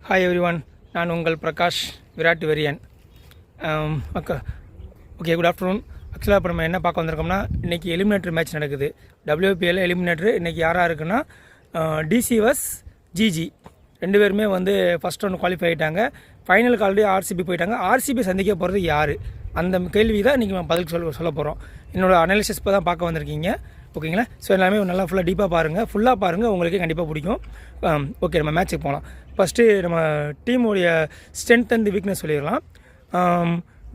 Hi every one, நான் உங்கள் Prakash Virat Veriyan. Okay, good afternoon. ஆக்சுவலாக இப்போ நம்ம என்ன பார்க்க வந்திருக்கோம்னா, இன்றைக்கி எலிமினேட்டரி மேட்ச் நடக்குது. WPL எலிமினேட்டரி இன்றைக்கி யாராக இருக்குன்னா DC vs GG. ரெண்டு பேருமே வந்து ஃபஸ்ட் ரவுண்ட் குவாலிஃபை ஆகிட்டாங்க. ஃபைனலுக்கு ஆல்ரெடி RCB போயிட்டாங்க. RCB சந்திக்க போகிறது யார்? அந்த கேள்வி தான் இன்றைக்கி நம்ம பதில் சொல்ல போகிறோம். என்னோடய அனாலிசிஸ் இப்போ தான் பார்க்க வந்திருக்கீங்க. ஓகேங்களா? ஸோ எல்லாமே நல்லா ஃபுல்லாக டீப்பாக பாருங்கள், ஃபுல்லாக பாருங்கள், உங்களுக்கே கண்டிப்பாக பிடிக்கும். ஓகே, நம்ம மேட்ச்சுக்கு போகலாம். ஃபஸ்ட்டு நம்ம டீமுடைய ஸ்ட்ரென்த் அண்ட் வீக்னஸ் சொல்லிடலாம்.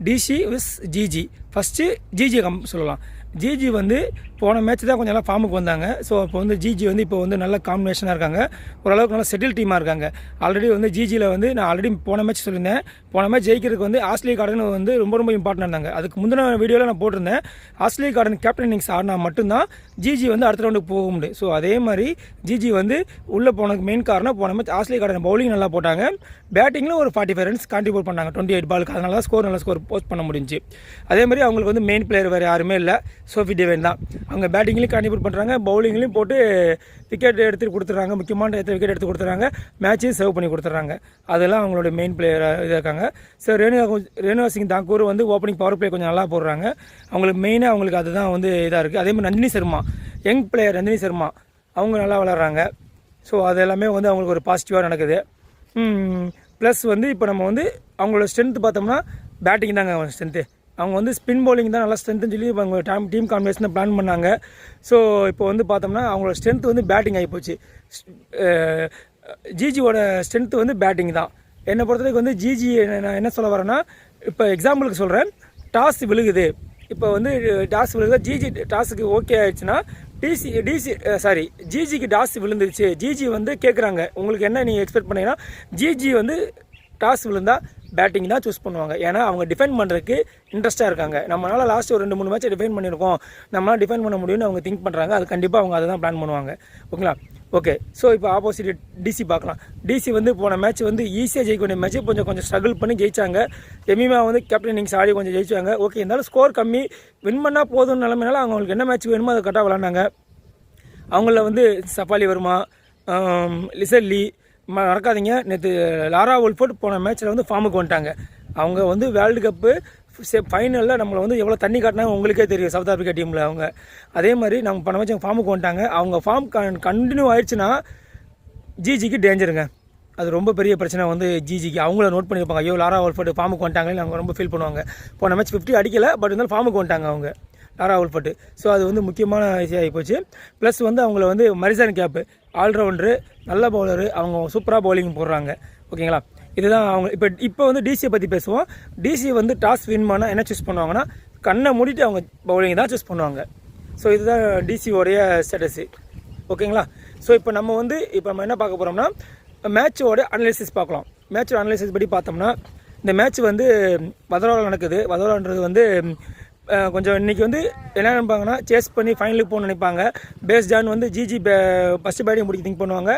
DC vs GG. First GG சொல்லலாம். GG வந்து போன மேட்ச் தான் கொஞ்சம் நல்லா ஃபார்முக்கு வந்தாங்க. ஸோ இப்போ வந்து GG வந்து இப்போ வந்து நல்ல காம்பினேஷனாக இருக்காங்க, ஓரளவுக்கு நல்லா செட்டில் டீமாக இருக்காங்க. ஆல்ரெடி வந்து GGயில் வந்து நான் ஆல்ரெடி போன மேட்ச் சொல்லியிருந்தேன், போன மேட்ச் ஜெயிக்கிறதுக்கு வந்து ஆஸ்ட்ரேலியா கார்டன் வந்து ரொம்ப இம்பார்ட்டன்ட் இருந்தாங்க. அதுக்கு முந்தின வீடியோவில் நான் போட்டிருந்தேன், ஆஸ்ட்ரேலியா கார்டன் கேப்டன் இன்னிங்ஸ் ஆடினா மட்டும்தான் GG வந்து அடுத்த ரவுண்டுக்கு போக முடியும். ஸோ அதே மாதிரி GG வந்து உள்ளே போனதுக்கு மெயின் காரணம், போன மேட்ச் ஆஸ்ட்ரேலியா கார்டன் பவுலிங் நல்லா போட்டாங்க, பேட்டிங்கில் ஒரு 45 ரன்ஸ் கான்ட்ரிபியூட் பண்ணாங்க 28 பாலுக்கு. அதனால தான் நல்ல ஸ்கோர் போஸ்ட் பண்ண முடிஞ்சு. அதே மாதிரி அவங்களுக்கு வந்து மெயின் பிளேயர் வேறு யாருமே இல்லை, சோஃபி டிவைன் தான். அவங்க பேட்டிங்லேயும் கான்ட்ரிபியூட் பண்ணுறாங்க, பவுலிங்லேயும் போட்டு விக்கெட் எடுத்து கொடுத்துட்றாங்க, முக்கியமான விக்கெட் எடுத்து கொடுத்துட்றாங்க, மேட்சையும் சேவ் பண்ணி கொடுத்துட்றாங்க. அதெல்லாம் அவங்களோட மெயின் பிளேயராக இதாக இருக்காங்க. ஸோ ரேணுகா சிங் தாக்கூர் வந்து ஓப்பனிங் பவர் பிளே கொஞ்சம் நல்லா போடுறாங்க. அவங்களுக்கு மெயினாக அவங்களுக்கு அதுதான் வந்து இதாக இருக்குது. அதே மாதிரி நந்தினி சர்மா, யங் பிளேயர் நந்தினி சர்மா, அவங்க நல்லா விளாட்றாங்க. ஸோ அது எல்லாமே வந்து அவங்களுக்கு ஒரு பாசிட்டிவாக நடக்குது. ப்ளஸ் வந்து இப்போ நம்ம வந்து அவங்களோட ஸ்ட்ரென்த்து பார்த்தோம்னா பேட்டிங் தாங்க அவங்க ஸ்ட்ரென்த்து. அவங்க வந்து ஸ்பின் பவுலிங் தான் நல்லா ஸ்ட்ரென்த்துன்னு சொல்லி இப்போ அவங்க டீம் காம்பினேஷனை பிளான் பண்ணாங்க. ஸோ இப்போ வந்து பார்த்தோம்னா அவங்களோட ஸ்ட்ரென்த்து வந்து பேட்டிங் ஆகிப்போச்சு. GGயோட ஸ்ட்ரென்த்து வந்து பேட்டிங் தான். என்னை பொறுத்தவரைக்கும் வந்து GG நான் என்ன சொல்ல வரேன்னா, இப்போ எக்ஸாம்பிளுக்கு சொல்கிறேன், டாஸ் விழுகுது. இப்போ வந்து டாஸ் விழுகுது, GG டாஸுக்கு ஓகே ஆயிடுச்சுன்னா GGக்கு டாஸ் விழுந்துருச்சு. GG வந்து கேட்குறாங்க, உங்களுக்கு என்ன நீங்கள் எக்ஸ்பெக்ட் பண்ணீங்கன்னா, GG வந்து டாஸ் விழுந்தா பேட்டிங் தான் சூஸ் பண்ணுவாங்க. ஏன்னா அவங்க டிஃபெண்ட் பண்ணுறதுக்கு இன்ட்ரெஸ்ட்டாக இருக்காங்க. நம்மளால் லாஸ்ட் ஒரு 2-3 மேட்ச்சை டிஃபெண்ட் பண்ணியிருக்கோம், நம்மளால் டிஃபெண்ட் பண்ண முடியும்னு அவங்க திங்க் பண்ணுறாங்க. அது கண்டிப்பாக அவங்க அதை தான் பிளான் பண்ணுவாங்க. ஓகேங்களா? ஓகே, ஸோ இப்போ ஆப்போசிட் DC பார்க்கலாம். DC வந்து போன மேட்ச் வந்து ஈஸியாக ஜெயிக்க வேண்டிய மேட்ச் கொஞ்சம் ஸ்ட்ரகிள் பண்ணி ஜெயிச்சாங்க. ஜெமிமா வந்து கேப்டன் இன்னிங்ஸ் ஆடி கொஞ்சம் ஜெயிச்சாங்க. ஓகே, இருந்தாலும் ஸ்கோர் கம்மி, வின் பண்ணால் போதும்னு நிலைமைனால அவங்களுக்கு என்ன மேட்ச் வேணுமோ அதை கரெக்டாக விளாண்டாங்க. அவங்கள வந்து சஃபாலி வர்மா, லிசல்லி மறக்காதீங்க, நேற்று லாரா வுல்ஃபோர்ட் போன மேட்ச்சில் வந்து ஃபார்முக்கு வந்துட்டாங்க. அவங்க வந்து வேர்ல்டு கப்பு ஃபைனலில் நம்மளை வந்து எவ்வளோ தண்ணி காட்டினாங்க உங்களுக்கே தெரியும், சவுத் ஆஃப்ரிக்கா டீமில். அவங்க அதே மாதிரி நம்ம போன மேட்ச் ஃபார்முக்கு வந்துட்டாங்க. அவங்க ஃபார்ம் கண்டினியூ ஆயிடுச்சுன்னா GGக்கு டேஞ்சருங்க. அது ரொம்ப பெரிய பிரச்சனை வந்து GGக்கு. அவங்கள நோட் பண்ணியிருப்பாங்க, ஐயோ லாரா வுல்ஃபோர்ட் ஃபார்முக்கு வந்துட்டாங்களே, அவங்க ரொம்ப ஃபீல் பண்ணுவாங்க. போன மேட்ச் 50 அடிக்கலை, பட் இருந்தாலும் ஃபார்முக்கு வந்துட்டாங்க அவங்க லாரா வுல்ஃபோர்ட். ஸோ அது வந்து முக்கியமான விஷயம் ஆகிப்போச்சு. ப்ளஸ் வந்து அவங்கள வந்து மரிசான் கேப்பு ஆல்ரவுண்டரு, நல்ல பவுலரு, அவங்க சூப்பராக பவுலிங் போடுறாங்க. ஓகேங்களா? இதுதான் அவங்க. இப்போ வந்து DCயை பற்றி பேசுவோம். DC வந்து டாஸ் வின் பண்ணால் என்ன சூஸ் பண்ணுவாங்கன்னா, கண்ணை மூடிட்டு அவங்க பவுலிங் தான் சூஸ் பண்ணுவாங்க. ஸோ இதுதான் DCயோடைய ஸ்டேட்டஸு. ஓகேங்களா? ஸோ இப்போ நம்ம என்ன பார்க்க போகிறோம்னா, மேட்சோட அனலைசிஸ் பார்க்கலாம். மேட்சோட அனலைசிஸ் படி பார்த்தோம்னா, இந்த மேட்ச் வந்து வதோராவில் நடக்குது. வதோரான்றது வந்து கொஞ்சம் இன்றைக்கி வந்து என்ன நினைப்பாங்கன்னா, சேஸ் பண்ணி ஃபைனலுக்கு போகணும்னு நினைப்பாங்க. பேஸ்டான் வந்து GG ஃபஸ்ட்டு பேட்டிங் முடிக்க திங்க் பண்ணுவாங்க,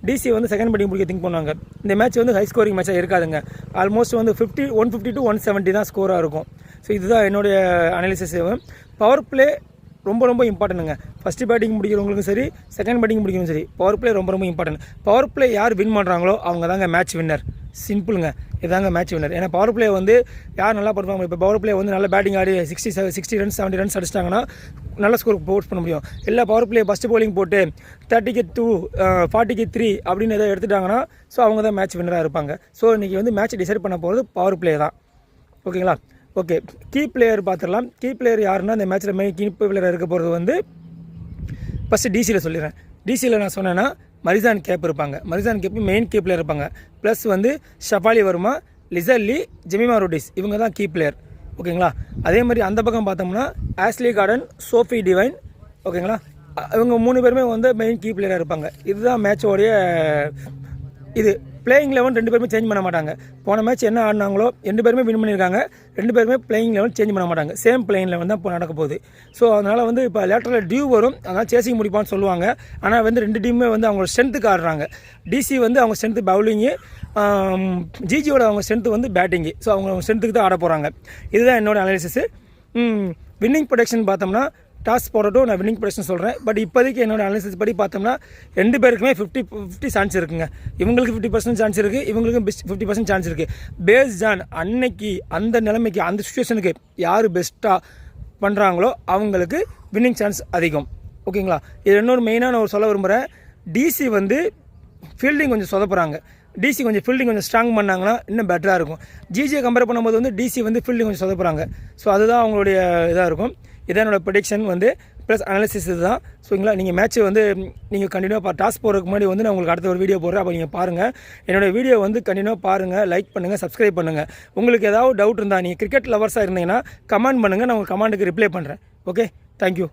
DC வந்து செகண்ட் பேட்டிங் முடிக்க திங்க் பண்ணுவாங்க. இந்த மேட்ச் வந்து ஹை ஸ்கோரிங் மேட்சாக இருக்காதுங்க. ஆல்மோஸ்ட் வந்து 150 to 170 தான் ஸ்கோராக இருக்கும். ஸோ இதுதான் என்னுடைய அனாலிசிஸ். பவர் பிளே ரொம்ப இம்பார்ட்டன்ட்டுங்க. ஃபஸ்ட்டு பேட்டிங் முடிக்கிறவங்களுக்கும் சரி, செகண்ட் பேட்டிங் முடிக்கிறவங்க சரி, பவர் பிளே ரொம்ப ரொம்ப பவர் பிளே யார் வின் பண்ணுறாங்களோ அவங்க தாங்க மேட்ச் வின்னர். சிம்பிளுங்க, இதாங்க மேட்ச் வின்னர். ஏன்னா பவர் பிளே வந்து யார் நல்லா படுவாங்க. இப்போ பவர் பிளே வந்து நல்ல பேட்டிங் ஆடி 60 ரன்ஸ் 70 ரன்ஸ் அடிச்சிட்டாங்கன்னா நல்ல ஸ்கோர் போஸ்ட் பண்ண முடியும். எல்லா பவர் பிளே ஃபஸ்ட்டு பவுலிங் போட்டு 30க்கு 2 40க்கு 3 அப்படின்னு எதாவது எடுத்துட்டாங்கன்னா, ஸோ அவங்க தான் மேட்ச் வின்னராக இருப்பாங்க. ஸோ இன்றைக்கி வந்து மேட்ச் டிசைட் பண்ண போகிறது பவர் பிளே தான். ஓகேங்களா? ஓகே, கீ பிளேயர் பார்த்துடலாம். கீ பிளேயர் யாருன்னா, இந்த மேட்ச்சில் மெயின் கீ பிளேயர் இருக்க போகிறது வந்து ஃபஸ்ட்டு DCயில் சொல்லிடுறேன். DCயில் நான் சொன்னேன்னா மரிசான் கேப் இருப்பாங்க. Marizanne Kapp main key player இருப்பாங்க. ப்ளஸ் வந்து ஷஃபாலி வர்மா, லிசல்லி, ஜெமிமா ரோடிஸ், இவங்க தான் கீ பிளேயர். ஓகேங்களா? அதே மாதிரி அந்த பக்கம் பார்த்தோம்னா ஆஸ்ட்ரேலியா கார்டன், சோஃபி டிவைன். ஓகேங்களா? இவங்க 3 பேருமே வந்து மெயின் கீ பிளேயராக இருப்பாங்க. இதுதான் மேட்சோடைய இது. பிளேயிங் லெவன் 2 பேருமே சேஞ்ச் பண்ண மாட்டாங்க. போன மேட்ச் என்ன ஆடினாங்களோ 2 பேருமே வின் பண்ணியிருக்காங்க. 2 பேருமே பிளேயிங் லெவன் சேஞ்ச் பண்ண மாட்டாங்க. சேம் பிளேயிங் லெவன் தான் இப்போ நடக்க போகுது. ஸோ அதனால் வந்து இப்போ லேட்டரில் டியூ வரும், அதனால் சேசிங் முடிப்பான்னு சொல்லுவாங்க. ஆனால் வந்து 2 டீமுமே வந்து அவங்களோட ஸ்ட்ரென்த்துக்கு ஆடுறாங்க. DC வந்து அவங்க ஸ்ட்ரென்த்து பவுலிங்கு, GGயோட அவங்க ஸ்ட்ரென்த்து வந்து பேட்டிங்கு. ஸோ அவங்க ஸ்ட்ரென்த்துக்கு தான் ஆட போகிறாங்க. இதுதான் என்னோடய அனாலிசிஸு. வின்னிங் ப்ரொடக்ஷன் பார்த்தோம்னா டாஸ் போடட்டும், நான் வின்னிங் ப்ரெடிக்ஷன் சொல்கிறேன். பட் இப்போதைக்கு என்னோட அனாலிசிஸ் படி பார்த்தோம்னா 2 பேருக்குமே 50-50 சான்ஸ் இருக்குங்க. இவங்களுக்கு 50% சான்ஸ் இருக்குது, இவங்களுக்கும் 50% சான்ஸ் இருக்குது. பேஸ்ட் ஆன் அன்னைக்கு அந்த நிலைமைக்கு அந்த சுச்சுவேஷனுக்கு யார் பெஸ்ட்டாக பண்ணுறாங்களோ அவங்களுக்கு வின்னிங் சான்ஸ் அதிகம். ஓகேங்களா? இது இன்னொரு மெயினாக நான் சொல்ல விரும்புகிறேன். டிசி வந்து ஃபீல்டிங் கொஞ்சம் சொதப்புறாங்க. டிசி கொஞ்சம் ஃபீல்டிங் கொஞ்சம் ஸ்ட்ராங் பண்ணாங்கன்னா இன்னும் பெட்டராக இருக்கும். ஜிஜியை கம்பேர் பண்ணும்போது வந்து டிசி வந்து ஃபீல்டிங் கொஞ்சம் சொதப்புறாங்க. ஸோ அதுதான் அவங்களுடைய இதாக இருக்கும். இதான் என்னோடய ப்ரெடிக்ஷன் வந்து ப்ளஸ் அனாலிசிஸ் இதுதான். ஸோங்களா, நீங்கள் மேட்ச் வந்து நீங்கள் கண்டினியூவாக டாஸ் போகிறதுக்கு முன்னாடி வந்து நான் உங்களுக்கு அடுத்த ஒரு வீடியோ போடுறேன். அப்போ நீங்கள் பாருங்கள். என்னோடய வீடியோ வந்து கண்டினியூவாக பாருங்கள், லைக் பண்ணுங்கள், சப்ஸ்கிரைப் பண்ணுங்கள். உங்களுக்கு ஏதாவது டவுட் இருந்தால் நீங்கள் கிரிக்கெட் லவர்ஸாக இருந்தீங்கன்னா கமெண்ட் பண்ணுங்கள், நான் உங்கள் கமெண்ட்டுக்கு ரிப்ளை பண்ணுறேன். Okay, thank you.